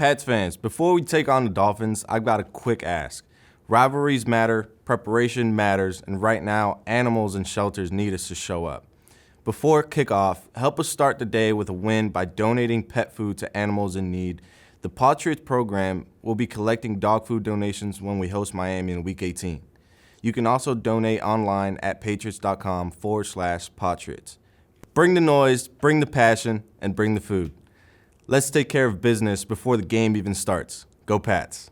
Pats fans, before we take on the Dolphins, I've got a quick ask. Rivalries matter, preparation matters, and right now, animals and shelters need us to show up. Before kickoff, help us start the day with a win by donating pet food to animals in need. The Patriots program will be collecting dog food donations when we host Miami in Week 18. You can also donate online at patriots.com/Patriots. Bring the noise, bring the passion, and bring the food. Let's take care of business before the game even starts. Go Pats.